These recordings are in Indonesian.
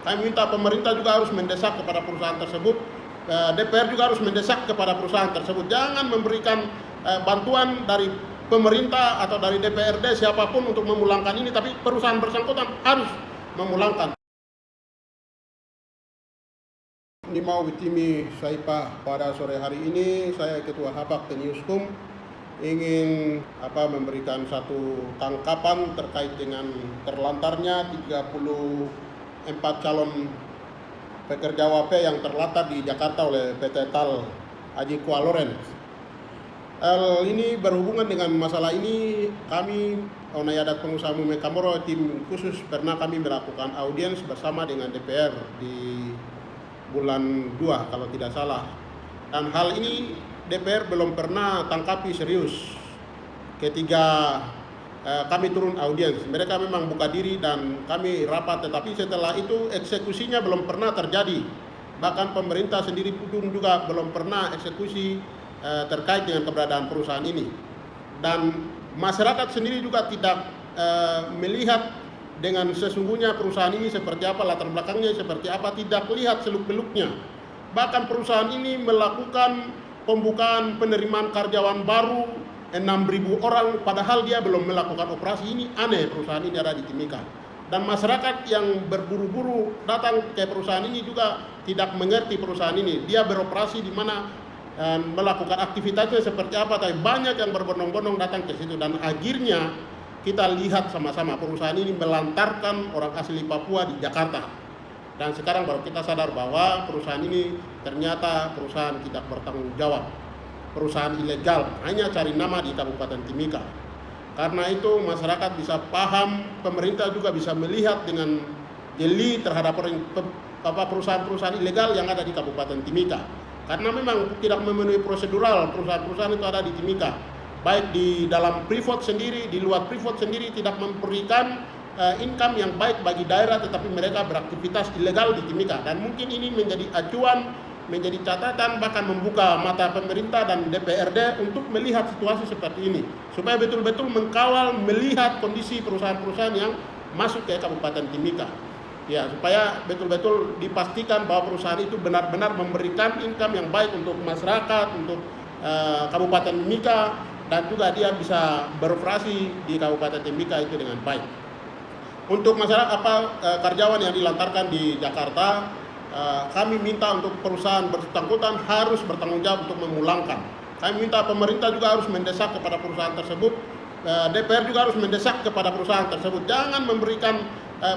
Kami minta pemerintah juga harus mendesak kepada perusahaan tersebut, DPR juga harus mendesak kepada perusahaan tersebut. Jangan memberikan bantuan dari pemerintah atau dari DPRD siapapun untuk memulangkan ini, tapi perusahaan bersangkutan harus memulangkan. Nimau Witimi Saipa, pada sore hari ini saya Ketua Habak Teniuskum ingin memberikan satu tangkapan terkait dengan terlantarnya 34 calon pekerja WP yang terlantar di Jakarta oleh PT TAL Haji Kuala Lawrence. Ini berhubungan dengan masalah ini, kami Onai Adat Pengusaha Mume Kamoro tim khusus pernah kami melakukan audiens bersama dengan DPR di bulan 2 kalau tidak salah. Dan hal ini DPR belum pernah tangkapi serius. Ketika kami turun audiens, mereka memang buka diri dan kami rapat, tetapi setelah itu eksekusinya belum pernah terjadi. Bahkan pemerintah sendiri pun juga belum pernah eksekusi terkait dengan keberadaan perusahaan ini. Dan masyarakat sendiri juga tidak melihat dengan sesungguhnya perusahaan ini seperti apa, latar belakangnya seperti apa, tidak lihat seluk-beluknya. Bahkan perusahaan ini melakukan pembukaan penerimaan karyawan baru 6.000 orang, padahal dia belum melakukan operasi. Ini aneh, perusahaan ini ada di Timika. Dan masyarakat yang berburu-buru datang ke perusahaan ini juga tidak mengerti perusahaan ini. Dia beroperasi di mana melakukan aktivitasnya seperti apa, tapi banyak yang berbondong-bondong datang ke situ. Dan akhirnya kita lihat sama-sama perusahaan ini melantarkan orang asli Papua di Jakarta. Dan sekarang baru kita sadar bahwa perusahaan ini ternyata perusahaan tidak bertanggung jawab, perusahaan ilegal, hanya cari nama di Kabupaten Timika. Karena itu masyarakat bisa paham, pemerintah juga bisa melihat dengan jeli terhadap perusahaan-perusahaan ilegal yang ada di Kabupaten Timika. Karena memang tidak memenuhi prosedural, perusahaan-perusahaan itu ada di Timika. Baik di dalam Freeport sendiri, di luar Freeport sendiri tidak memberikan income yang baik bagi daerah, tetapi mereka beraktivitas ilegal di Timika. Dan mungkin ini menjadi acuan, menjadi catatan, bahkan membuka mata pemerintah dan DPRD untuk melihat situasi seperti ini, supaya betul-betul mengkawal, melihat kondisi perusahaan-perusahaan yang masuk ke Kabupaten Timika. Ya, supaya betul-betul dipastikan bahwa perusahaan itu benar-benar memberikan income yang baik untuk masyarakat, untuk Kabupaten Timika, dan juga dia bisa beroperasi di Kabupaten Timika itu dengan baik. Untuk masyarakat karyawan yang dilantarkan di Jakarta, kami minta untuk perusahaan bersangkutan harus bertanggung jawab untuk memulangkan. Kami minta pemerintah juga harus mendesak kepada perusahaan tersebut, DPR juga harus mendesak kepada perusahaan tersebut. Jangan memberikan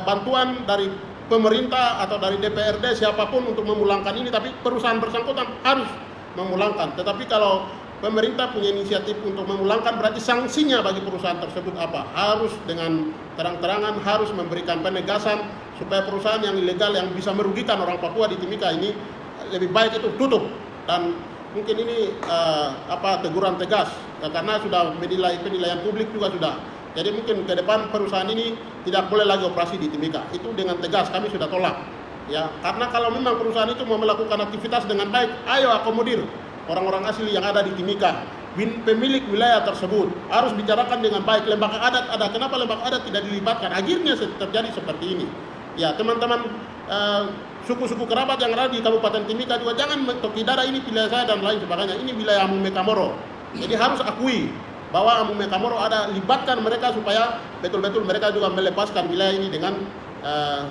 bantuan dari pemerintah atau dari DPRD siapapun untuk memulangkan ini, tapi perusahaan bersangkutan harus memulangkan. Tetapi kalau pemerintah punya inisiatif untuk memulangkan, berarti sanksinya bagi perusahaan tersebut apa? Harus dengan terang-terangan, harus memberikan penegasan supaya perusahaan yang ilegal yang bisa merugikan orang Papua di Timika ini lebih baik itu tutup. Dan mungkin ini teguran tegas, karena sudah penilaian publik juga sudah. Jadi mungkin ke depan perusahaan ini tidak boleh lagi operasi di Timika. Itu dengan tegas kami sudah tolak. Ya, karena kalau memang perusahaan itu mau melakukan aktivitas dengan baik, ayo akomodir orang-orang asli yang ada di Timika. Pemilik wilayah tersebut harus bicarakan dengan baik. Lembaga adat ada, kenapa lembaga adat tidak dilibatkan? Akhirnya terjadi seperti ini. Ya, teman-teman suku-suku kerabat yang ada di Kabupaten Timika juga jangan tidak ini wilayah saya dan lain sebagainya. Ini wilayah Mume Kamoro. Jadi harus akui bahwa Mume Kamoro ada, libatkan mereka supaya betul-betul mereka juga melepaskan wilayah ini dengan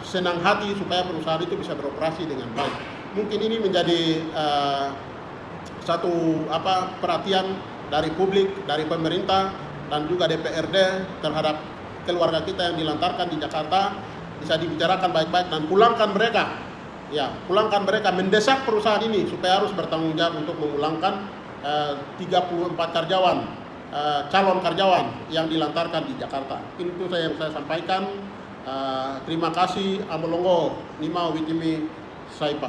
senang hati supaya perusahaan itu bisa beroperasi dengan baik. Mungkin ini menjadi satu perhatian dari publik, dari pemerintah dan juga DPRD terhadap keluarga kita yang dilantarkan di Jakarta. Bisa dibicarakan baik-baik dan pulangkan mereka. Ya, pulangkan mereka, mendesak perusahaan ini supaya harus bertanggung jawab untuk memulangkan 34 karyawan, calon karyawan yang dilantarkan di Jakarta. Itu yang saya sampaikan. Terima kasih. Amolongo Nimau Witimi Saipa.